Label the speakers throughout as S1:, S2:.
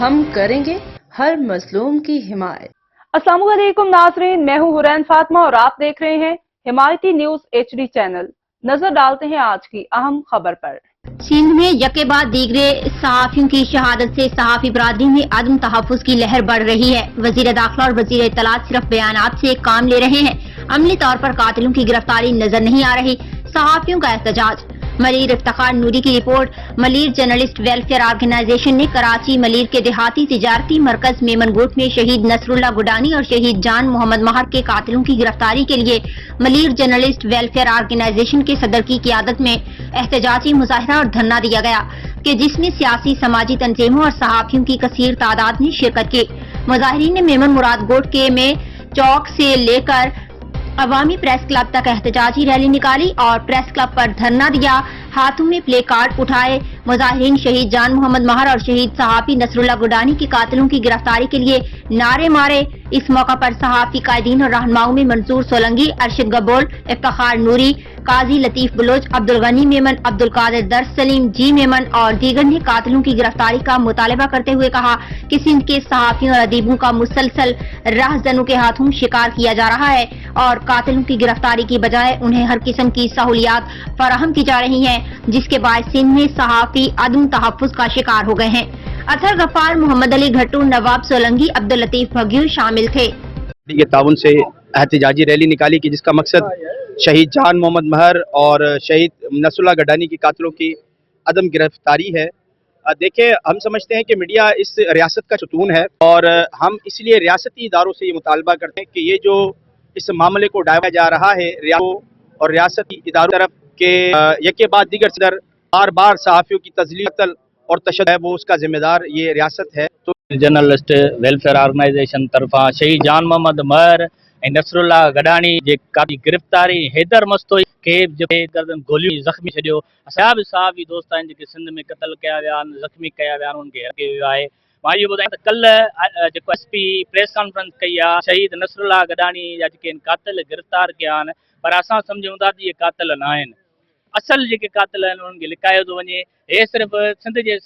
S1: हम करेंगे हर मजलूम की हिमायत।
S2: अस्सलाम वालेकुम नाजरीन, मैं हूं हुरैन फातिमा और आप देख रहे हैं हिमायती न्यूज HD चैनल। नजर डालते हैं आज की अहम खबर पर।
S3: सिंध में यके बाद दीगरे सहाफियों की शहादत से सहाफी बरादरी में अदम तहफ़्फ़ुज़ की लहर बढ़ रही है। वज़ीर दाखिला और वज़ीर इत्तलात सिर्फ बयानात से काम ले रहे हैं, अमली तौर पर कातिलों की गिरफ्तारी नजर नहीं आ रही। सहाफियों का एहतजाज। मलीर इफ्तिखार नूरी की report. Malir journalist welfare organization ने कराची मलीर के देहाती तिजारती मरकज मेमनगोट में शहीद नसरुल्लाह गुडानी और शहीद जान मोहम्मद महर के कातिलों की गिरफ्तारी के लिए मलीर जर्नलिस्ट वेलफेयर ऑर्गेनाइजेशन के सदर की क़ियादत में एहतजाजी मुजाहरा और धरना दिया गया कि जिसमें सियासी समाजी तंजीमों और सहाफियों की कसीर तादाद ने शिरकत की। मुजाहिरीन ने मेमन मुराद गोट के में चौक से लेकर अवामी प्रेस क्लब तक एहतजाजी रैली निकाली और प्रेस क्लब पर धरना दिया। हाथों में प्ले कार्ड उठाए। मुजाहिरीन शहीद जान मोहम्मद महर और शहीद सहाफी नसरुल्लाह गुडानी के कातिलों की गिरफ्तारी के लिए नारे मारे। इस मौका पर सहाफी कायदीन और रहनुमाओं में मंसूर सोलंगी, अरशद गबोल, इफ्तिखार नूरी, काजी लतीफ बलोच, अब्दुल गनी मेमन, अब्दुल कादिर दर्श सलीम, जी मेमन और दीगर ने कातिलों की गिरफ्तारी का मुतालबा करते हुए कहा कि सिंध के सहाफियों और अदीबों का मुसलसल राहजनों के हाथों शिकार किया जा रहा है और कातिलों की गिरफ्तारी की बजाय उन्हें हर किस्म की सहूलियात फराहम की जा रही हैं, जिसके बाद सिंध में सहाफी अदम तहफ़्फ़ुज़ का शिकार हो गए हैं। अतहर गफ्फार, मोहम्मद अली भट्टू, नवाब सोलंगी, अब्दुल लतीफ भग्यूर शामिल थे।
S4: के ताउन से एहतजाजी रैली निकाली कि जिसका मकसद शहीद जान मोहम्मद महर और शहीद नसरुल्लाह गडानी की कातिलों की अदम गिरफ्तारी है। देखिए, हम समझते हैं कि मीडिया इस रियासत का सुतून है और हम इसलिए रियासती इदारों से ये मुतालबा करते हैं कि ये जो इस मामले को डायवा जा रहा है और रियासती इदारों तरफ के यके बाद दीगर सदर बार बार सहाफ़ियों की तज़लील, कत्ल और तशद्दुद है, वो उसका जिम्मेदार ये रियासत है। तो
S5: जर्नलिस्ट वेलफेयर ऑर्गेनाइजेशन तरफा शहीद जान मोहम्मद महर ऐं नसरुल्लाह गडानी जे काफ़ी गिरफ़्तारी हैदर मस्तोई खे गोलियूं ज़ख़्मी छॾियो। असां बि सहाफ़ी दोस्त आहिनि जेके सिंध में क़त्ल कया विया आहिनि, ज़ख़्मी कया विया आहिनि, उन्हनि खे हथियो वियो आहे। मां इहो ॿुधायां त कल्ह जेको SP प्रेस कॉन्फ्रेंस कई आहे, शहीद नसरुल्लाह गडानी जा जेके आहिनि कातिल गिरफ़्तार कया आहिनि, पर असां सम्झूं था त इहे कातिल न आहिनि। असल जेके कातिल आहिनि उन्हनि खे लिकायो थो वञे। हे सिर्फ़ सिंध जे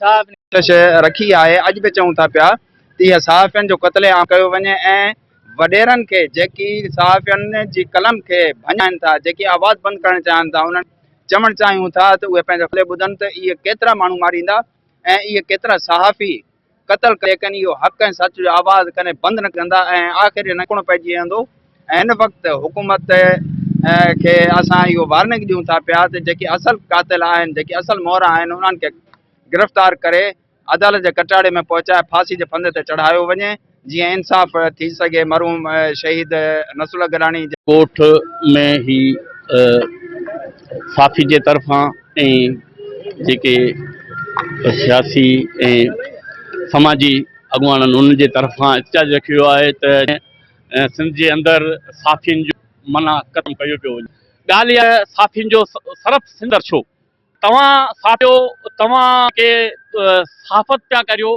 S4: शइ रखी आहे। अॼु बि चऊं था पिया त इहा सहाफ़ियुनि जो क़त्ल आम कयो वञे ऐं वॾेरनि खे जेकी सहाफ़ियुनि जी कलम खे भञाइनि था, जेकी आवाज़ बंदि करणु चाहिनि था, उन्हनि चवणु चाहियूं था त उहे पंहिंजो ख़ुले ॿुधनि त इहे केतिरा माण्हू मारींदा ऐं इहे केतिरा सहाफ़ी क़त्ल करे कनि इहो हक़ ऐं सच जो आवाज़ कॾहिं बंदि न कंदा ऐं आख़िर नकुण पइजी वेंदो। ऐं हिन वक़्तु हुकूमत खे असां इहो वार्निंग ॾियूं था पिया त जेके असल कातिल आहिनि, जेके असल मोहरा आहिनि, उन्हनि खे गिरफ़्तार करे अदालत जे कटाड़े में पहुचाए फांसी जे फंदे ते चढ़ायो वञे, जीअं इंसाफ़ थी सघे मरहूम शहीद नसरुल्लाह गडानी
S5: कोठ में ही साफ़ी जे तरफ़ां ऐं जेके सियासी ऐं समाजी अॻुवान आहिनि उन्हनि जे तरफ़ां एहतजाज रखियो आहे त सिंध जे अंदरि साफ़ियुनि जो माना ख़तमु कयो पियो वञे। ॻाल्हि इहा आहे, साफ़ियुनि जो सरफ़ सिंदर छो? तव्हां साफ़ियो, तव्हां के सहाफ़त पिया करियो,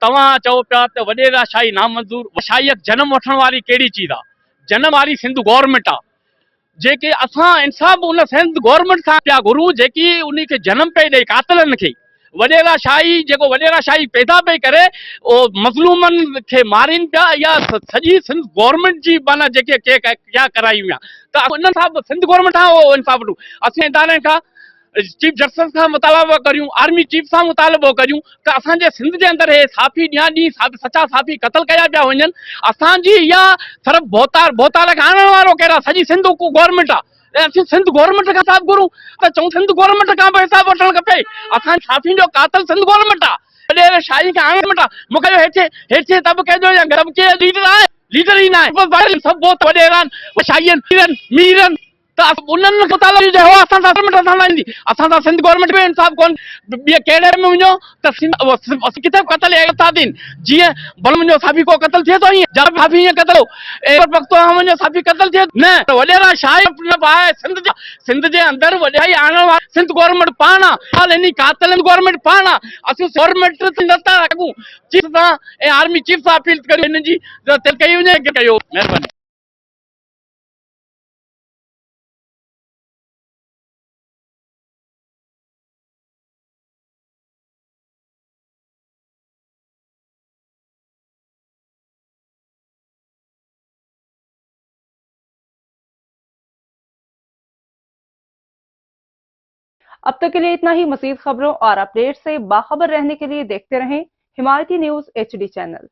S5: तव्हां चओ पिया त वॾेराशाही नामंज़ूर। वशाईअ जनम वठण वारी कहिड़ी चीज़ आहे? जनम वारी सिंध गवर्नमेंट आहे। जेके असां इंसाफ़ उन सिंध गवर्नमेंट सां पिया घुरूं, जेकी उन खे जनम पई ॾे कातिलनि खे। वॾेराशाही जेको वॾेराशाही पैदा पई करे उहो मज़लूमनि खे मारीनि पिया, या सॼी सिंध गवर्नमेंट जी माना जेके क्या करायूं पिया। त उन सां सिंध गवर्नमेंट सां उहो इंसाफ़ वठूं। असीं इदारे खां चीफ जस्टिस खां मुतालबो करियूं, आर्मी चीफ सां मुतालबो करियूं त असांजे सिंध जे अंदरि हे साफ़ी ॾींहं ॾींहुं सचा साफ़ी क़त्ल कया पिया वञनि। असांजी इहा सिर्फ़ु भोतार खे आणण वारो केरु आहे? सॼी सिंध गवर्नमेंट आहे ऐं असीं सिंध गवर्नमेंट खां हिसाब घुरूं त चऊं सिंध गवर्नमेंट खां बि हिसाब वठणु खपे। असां साफ़ियुनि जो कातिल सिंध गवर्नमेंट आहे, वॾेरे शाही खे आणण आहे। मूंखे हेठि तबिके जो या तबिके जो लीडर आहे, लीडर ई न आहे। सभु वॾेरा शाही मीरनि त उन्हनि असां सां सिंध गवर्नमेंट में इंसाफ़ कोन। ॿिए कहिड़े में वञो त किथे क़त्ल था थियनि, जीअं भल मुंहिंजो साफ़ी को क़त्ल थिए थो, ईअं साफ़ी ईअं क़त्ल मुंहिंजो साफ़ी क़त्ल थिए न। वॾेरा शाही आहे सिंध जे अंदरि वॾाई आणण वारी सिंध गवर्नमेंट पाण आहे, इन कातिलनि गवर्नमेंट पाण आहे। असीं गवर्नमेंट नथा रखूं। चीफ सां ऐं आर्मी चीफ सां अपील करियूं हिननि जी कई वञे कयो। महिरबानी।
S2: अब तक के लिए इतना ही। मज़ीद खबरों और अपडेट से बाखबर रहने के लिए देखते रहें हिमायती न्यूज़ HD चैनल।